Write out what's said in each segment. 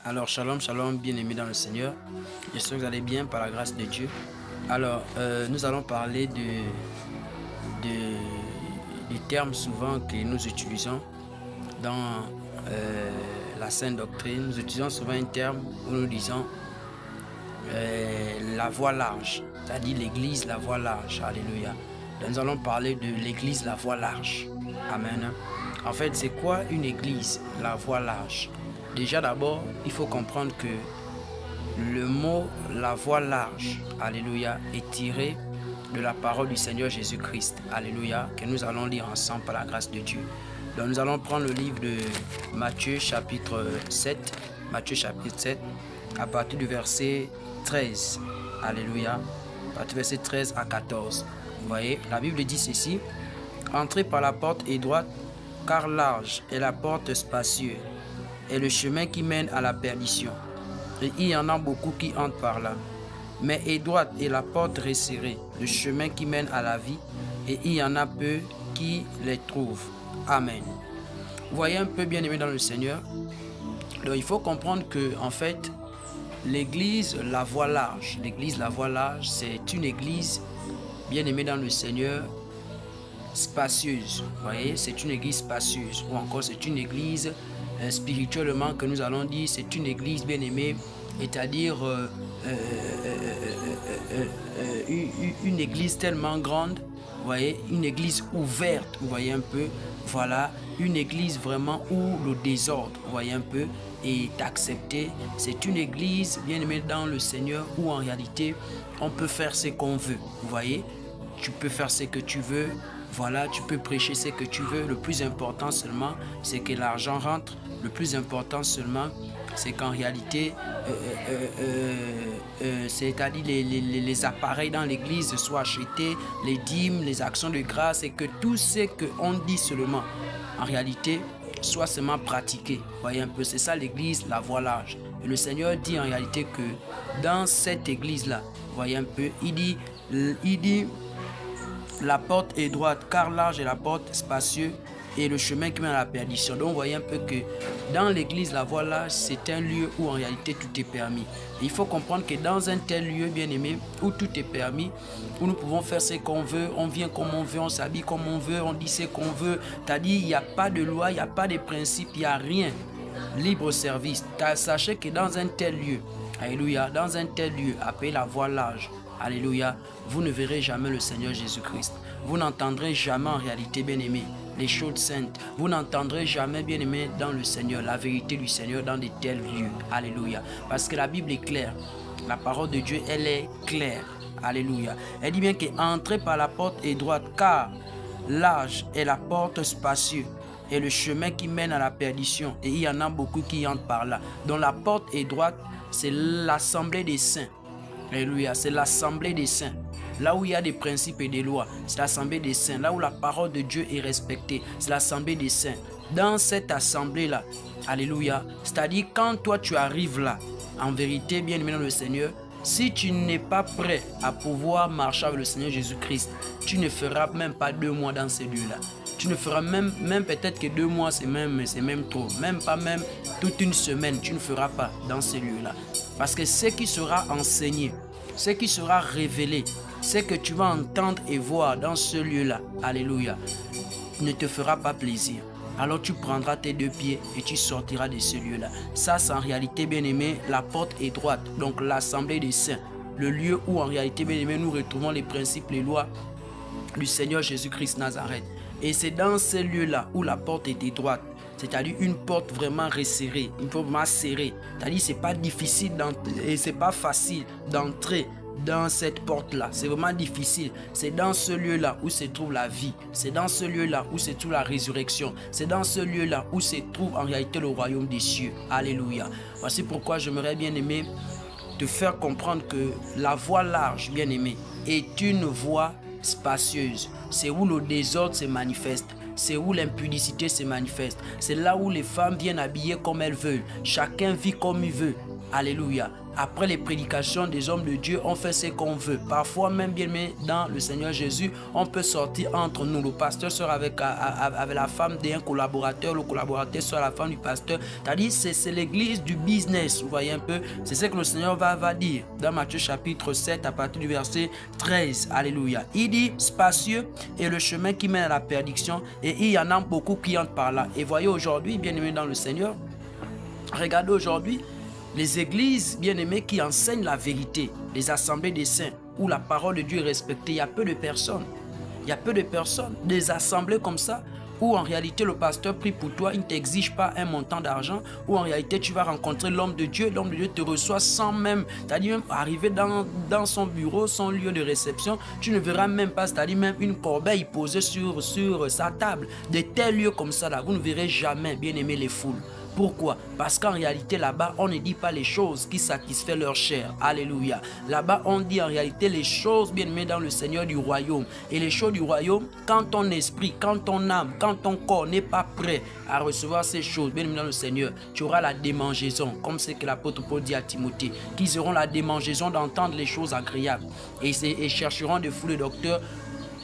Alors, shalom, shalom, bien-aimés dans le Seigneur. J'espère que vous allez bien par la grâce de Dieu. Alors, nous allons parler du terme souvent que nous utilisons dans la Sainte Doctrine. Nous utilisons souvent un terme où nous disons la voie large, c'est-à-dire l'Église, la voie large. Alléluia. Donc, nous allons parler de l'Église, la voie large. Amen. En fait, c'est quoi une Église, la voie large? Déjà d'abord, il faut comprendre que le mot la voie large, alléluia, est tiré de la parole du Seigneur Jésus-Christ, alléluia, que nous allons lire ensemble par la grâce de Dieu. Donc nous allons prendre le livre de Matthieu chapitre 7, à partir du verset 13, alléluia, à partir du verset 13 à 14. Vous voyez, la Bible dit ceci: entrez par la porte étroite, car large est la porte spacieuse, et le chemin qui mène à la perdition. Et il y en a beaucoup qui entrent par là. Mais étroite est la porte resserrée, le chemin qui mène à la vie, et il y en a peu qui les trouvent. Amen. Vous voyez un peu, bien aimé dans le Seigneur. Donc il faut comprendre que, en fait, l'église, la voie large, c'est une église, bien aimée dans le Seigneur, spacieuse. Vous voyez, c'est une église spacieuse, ou encore c'est une église spirituellement que nous allons dire, c'est une église bien aimée, c'est-à-dire une église tellement grande, vous voyez, une église ouverte, vous voyez un peu, voilà, une église vraiment où le désordre, vous voyez un peu, est accepté. C'est une église bien aimée dans le Seigneur où en réalité on peut faire ce qu'on veut, vous voyez, tu peux faire ce que tu veux. Voilà, tu peux prêcher ce que tu veux. Le plus important seulement, c'est que l'argent rentre. Le plus important seulement, c'est qu'en réalité, c'est-à-dire les appareils dans l'église soient achetés, les dîmes, les actions de grâce, et que tout ce qu'on dit seulement, en réalité, soit seulement pratiqué. Vous voyez un peu, c'est ça l'église, la voie large. Et le Seigneur dit en réalité que dans cette église-là, vous voyez un peu, il dit la porte est droite, car large est la porte spacieuse, et le chemin qui mène à la perdition. Donc vous voyez un peu que dans l'église, la voie large, c'est un lieu où en réalité tout est permis. Et il faut comprendre que dans un tel lieu, bien aimé, où tout est permis, où nous pouvons faire ce qu'on veut, on vient comme on veut, on s'habille comme on veut, on dit ce qu'on veut, c'est-à-dire il n'y a pas de loi, il n'y a pas de principe, il n'y a rien. Libre service. Sachez que dans un tel lieu, alléluia, dans un tel lieu, appelé la voie large, alléluia, vous ne verrez jamais le Seigneur Jésus-Christ. Vous n'entendrez jamais en réalité, bien-aimé, les choses saintes. Vous n'entendrez jamais, bien-aimé, dans le Seigneur, la vérité du Seigneur dans de tels lieux. Alléluia. Parce que la Bible est claire. La parole de Dieu, elle est claire. Alléluia. Elle dit bien qu'entrer par la porte est droite, car large est la porte spacieuse, et le chemin qui mène à la perdition. Et il y en a beaucoup qui entrent par là. Donc la porte est droite, c'est l'assemblée des saints. Alléluia, c'est l'assemblée des saints. Là où il y a des principes et des lois, c'est l'assemblée des saints. Là où la parole de Dieu est respectée, c'est l'assemblée des saints. Dans cette assemblée-là, alléluia, c'est-à-dire quand toi tu arrives là, en vérité, bien aimé dans le Seigneur, si tu n'es pas prêt à pouvoir marcher avec le Seigneur Jésus-Christ, tu ne feras même pas 2 mois dans ces lieux-là. Tu ne feras même peut-être que 2 mois, c'est même trop. Même pas même toute une semaine, tu ne feras pas dans ces lieux-là. Parce que ce qui sera enseigné, ce qui sera révélé, ce que tu vas entendre et voir dans ce lieu-là, alléluia, ne te fera pas plaisir. Alors tu prendras tes 2 pieds et tu sortiras de ce lieu-là. Ça, c'est en réalité, bien-aimé, la porte est droite. Donc l'assemblée des saints, le lieu où en réalité, bien-aimé, nous retrouvons les principes, les lois du Seigneur Jésus-Christ Nazareth. Et c'est dans ce lieu-là où la porte est étroite. C'est-à-dire une porte vraiment resserrée, une porte vraiment serrée. C'est-à-dire c'est pas difficile et c'est pas facile d'entrer dans cette porte-là. C'est vraiment difficile. C'est dans ce lieu-là où se trouve la vie. C'est dans ce lieu-là où se trouve la résurrection. C'est dans ce lieu-là où se trouve en réalité le royaume des cieux. Alléluia. Voici pourquoi j'aimerais bien aimer te faire comprendre que la voie large, bien aimé, est une voie spacieuse. C'est où le désordre se manifeste. C'est où l'impudicité se manifeste. C'est là où les femmes viennent habiller comme elles veulent. Chacun vit comme il veut. Alléluia. Après les prédications des hommes de Dieu, on fait ce qu'on veut. Parfois même, bien aimé, dans le Seigneur Jésus, on peut sortir entre nous. Le pasteur sort avec la femme d'un collaborateur, le collaborateur sort la femme du pasteur. C'est-à-dire, c'est l'église du business, vous voyez un peu. C'est ce que le Seigneur va dire dans Matthieu chapitre 7 à partir du verset 13. Alléluia. Il dit, spacieux est le chemin qui mène à la perdition et il y en a beaucoup qui entrent par là. Et voyez aujourd'hui, bien aimé dans le Seigneur, regardez aujourd'hui, les églises bien-aimées qui enseignent la vérité, les assemblées des saints, où la parole de Dieu est respectée, il y a peu de personnes. Il y a peu de personnes. Des assemblées comme ça, où en réalité le pasteur prie pour toi, il ne t'exige pas un montant d'argent, où en réalité tu vas rencontrer l'homme de Dieu te reçoit sans même, c'est-à-dire même arriver dans son bureau, son lieu de réception, tu ne verras même pas, c'est-à-dire même une corbeille posée sur sa table. De tels lieux comme ça, là, vous ne verrez jamais, bien aimé, les foules. Pourquoi? Parce qu'en réalité, là-bas, on ne dit pas les choses qui satisfont leur chair. Alléluia. Là-bas, on dit en réalité les choses bien aimées dans le Seigneur du royaume. Et les choses du royaume, quand ton esprit, quand ton âme, quand ton corps n'est pas prêt à recevoir ces choses bien aimées dans le Seigneur, tu auras la démangeaison, comme c'est que l'apôtre Paul dit à Timothée, qu'ils auront la démangeaison d'entendre les choses agréables et chercheront de fous les docteurs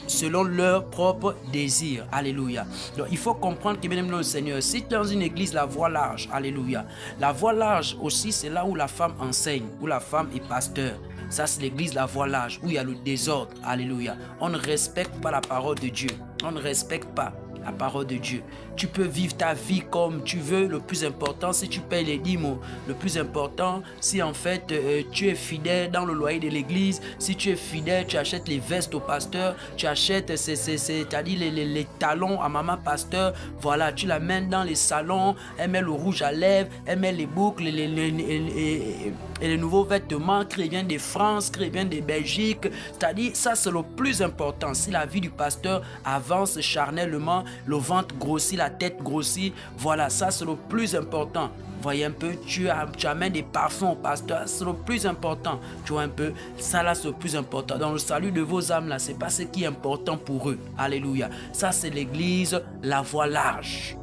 selon leur propre désir. Alléluia. Donc il faut comprendre que bien aimé dans le Seigneur, si tu es dans une église, la voie large, alléluia. La voie large aussi, c'est là où la femme enseigne, où la femme est pasteur. Ça, c'est l'église, la voie large, où il y a le désordre. Alléluia. On ne respecte pas la parole de Dieu. On ne respecte pas la parole de Dieu. Tu peux vivre ta vie comme tu veux. Le plus important, si tu payes les dîmes. Le plus important, si en fait tu es fidèle dans le loyer de l'église. Si tu es fidèle, tu achètes les vestes au pasteur. Tu achètes, c'est-à-dire les talons à maman pasteur. Voilà, tu l'amènes dans les salons. Elle met le rouge à lèvres. Elle met les boucles et les nouveaux vêtements qui viennent de France, qui viennent de Belgique. C'est-à-dire, ça c'est le plus important. Si la vie du pasteur avance charnellement, le ventre grossit, la tête grossit, voilà, ça c'est le plus important. Voyez un peu, tu amènes des parfums au pasteur, c'est le plus important. Tu vois un peu, ça là c'est le plus important. Dans le salut de vos âmes là, c'est pas ce qui est important pour eux. Alléluia. Ça c'est l'église, la voie large.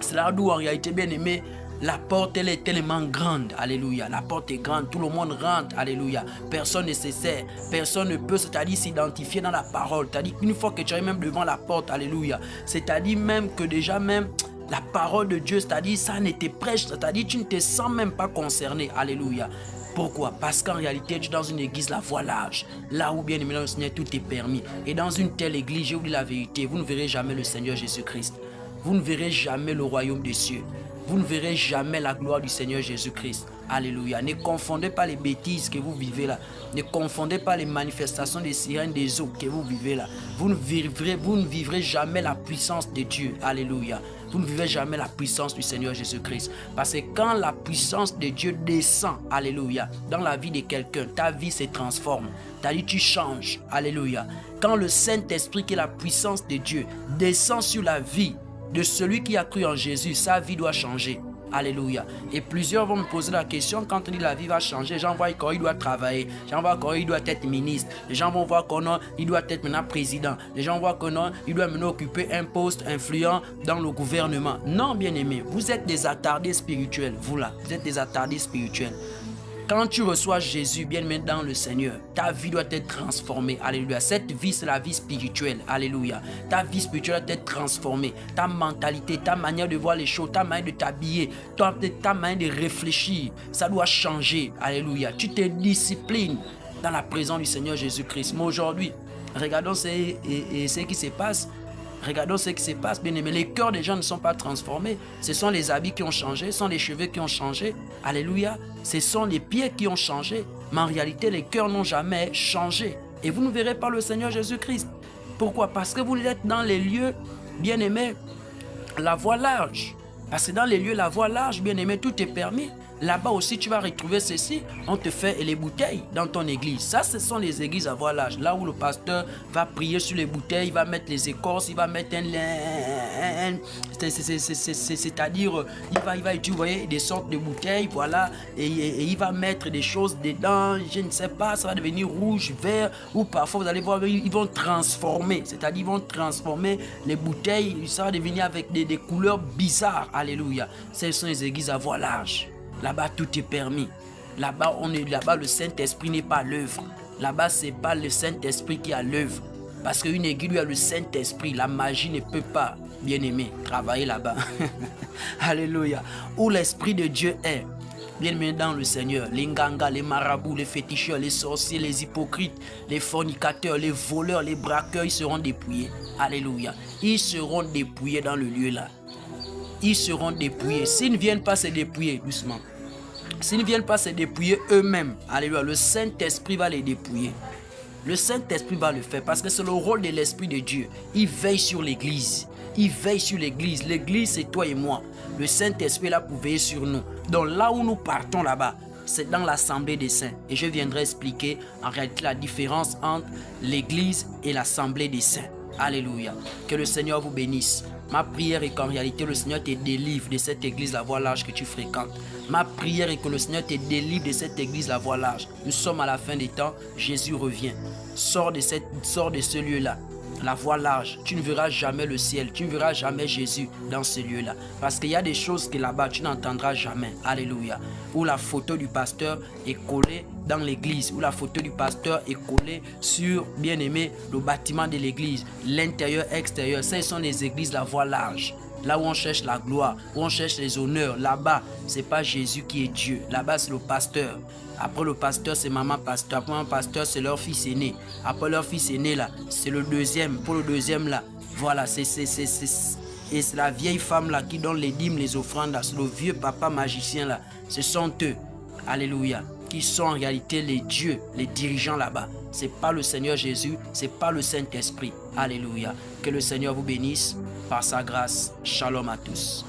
C'est là où en réalité bien aimé, la porte, elle est tellement grande. Alléluia. La porte est grande. Tout le monde rentre. Alléluia. Personne ne se sert. Personne ne peut, c'est-à-dire, s'identifier dans la parole. C'est-à-dire qu'une fois que tu arrives même devant la porte, alléluia. C'est-à-dire même que déjà même, la parole de Dieu, c'est-à-dire, ça n'était prêche. C'est-à-dire, tu ne te sens même pas concerné. Alléluia. Pourquoi? Parce qu'en réalité, tu es dans une église, la voie large. Là où, bien aimé dans le Seigneur, tout est permis. Et dans une telle église, je vous dis la vérité, vous ne verrez jamais le Seigneur Jésus-Christ. Vous ne verrez jamais le royaume des cieux. Vous ne verrez jamais la gloire du Seigneur Jésus-Christ. Alléluia. Ne confondez pas les bêtises que vous vivez là. Ne confondez pas les manifestations des sirènes des eaux que vous vivez là. Vous ne vivrez jamais la puissance de Dieu. Alléluia. Vous ne vivez jamais la puissance du Seigneur Jésus-Christ. Parce que quand la puissance de Dieu descend, alléluia, dans la vie de quelqu'un, ta vie se transforme. Ta vie, tu changes. Alléluia. Quand le Saint-Esprit, qui est la puissance de Dieu, descend sur la vie de celui qui a cru en Jésus, sa vie doit changer. Alléluia. Et plusieurs vont me poser la question, quand on dit la vie va changer, les gens voient qu'il doit travailler, les gens voient qu'il doit être ministre, les gens vont voir qu'il doit être maintenant président, les gens voient qu'il doit maintenant occuper un poste influent dans le gouvernement. Non, bien aimé, vous êtes des attardés spirituels, vous là, vous êtes des attardés spirituels. Quand tu reçois Jésus, bien aimé dans le Seigneur, ta vie doit être transformée. Alléluia. Cette vie, c'est la vie spirituelle. Alléluia. Ta vie spirituelle doit être transformée. Ta mentalité, ta manière de voir les choses, ta manière de t'habiller, ta manière de réfléchir, ça doit changer. Alléluia. Tu te disciplines dans la présence du Seigneur Jésus-Christ. Mais aujourd'hui, regardons ce qui se passe. Regardons ce qui se passe, bien aimé. Les cœurs des gens ne sont pas transformés. Ce sont les habits qui ont changé, ce sont les cheveux qui ont changé. Alléluia. Ce sont les pieds qui ont changé. Mais en réalité, les cœurs n'ont jamais changé. Et vous ne verrez pas le Seigneur Jésus-Christ. Pourquoi? Parce que vous êtes dans les lieux, bien aimé, la voie large. Parce que dans les lieux, la voie large, bien aimé, tout est permis. Là-bas aussi, tu vas retrouver ceci. On te fait les bouteilles dans ton église. Ça, ce sont les églises à voie large. Là où le pasteur va prier sur les bouteilles, il va mettre les écorces, il va mettre c'est-à-dire, il va utiliser des sortes de bouteilles, voilà, et il va mettre des choses dedans, je ne sais pas, ça va devenir rouge, vert, ou parfois, vous allez voir, ils vont transformer, c'est-à-dire, ils vont transformer les bouteilles, ça va devenir avec des couleurs bizarres. Alléluia. Ce sont les églises à voie large. Là-bas, tout est permis. Là-bas, le Saint-Esprit n'est pas à l'œuvre. Là-bas, ce n'est pas le Saint-Esprit qui est à l'œuvre. Parce qu'une église où il y a le Saint-Esprit, la magie ne peut pas, bien aimé, travailler là-bas. Alléluia. Où l'Esprit de Dieu est, bien aimé dans le Seigneur, les nganga, les marabouts, les féticheurs, les sorciers, les hypocrites, les fornicateurs, les voleurs, les braqueurs, ils seront dépouillés. Alléluia. Ils seront dépouillés dans le lieu là. Ils seront dépouillés. S'ils ne viennent pas se dépouiller, doucement. S'ils ne viennent pas se dépouiller eux-mêmes, alléluia, le Saint-Esprit va les dépouiller. Le Saint-Esprit va le faire parce que c'est le rôle de l'Esprit de Dieu. Il veille sur l'Église. Il veille sur l'Église. L'Église, c'est toi et moi. Le Saint-Esprit est là pour veiller sur nous. Donc là où nous partons là-bas, c'est dans l'Assemblée des Saints. Et je viendrai expliquer en réalité la différence entre l'Église et l'Assemblée des Saints. Alléluia. Que le Seigneur vous bénisse. Ma prière est qu'en réalité, le Seigneur te délivre de cette église, la voie large que tu fréquentes. Ma prière est que le Seigneur te délivre de cette église, la voie large. Nous sommes à la fin des temps. Jésus revient. Sors de ce lieu-là. La voie large. Tu ne verras jamais le ciel. Tu ne verras jamais Jésus dans ce lieu-là. Parce qu'il y a des choses que là-bas, tu n'entendras jamais. Alléluia. Où la photo du pasteur est collée dans l'église. Où la photo du pasteur est collée sur, bien aimé, le bâtiment de l'église. L'intérieur, extérieur. Ce sont les églises, la voie large. Là où on cherche la gloire, où on cherche les honneurs. Là-bas, ce n'est pas Jésus qui est Dieu. Là-bas, c'est le pasteur. Après le pasteur, c'est maman pasteur. Après maman pasteur, c'est leur fils aîné. Après leur fils aîné, là, c'est le deuxième. Pour le deuxième, là, voilà, c'est la vieille femme, là, qui donne les dîmes, les offrandes, là. C'est le vieux papa magicien, là. Ce sont eux, alléluia, qui sont en réalité les dieux, les dirigeants là-bas. Ce n'est pas le Seigneur Jésus, ce n'est pas le Saint-Esprit. Alléluia. Que le Seigneur vous bénisse par sa grâce. Shalom à tous.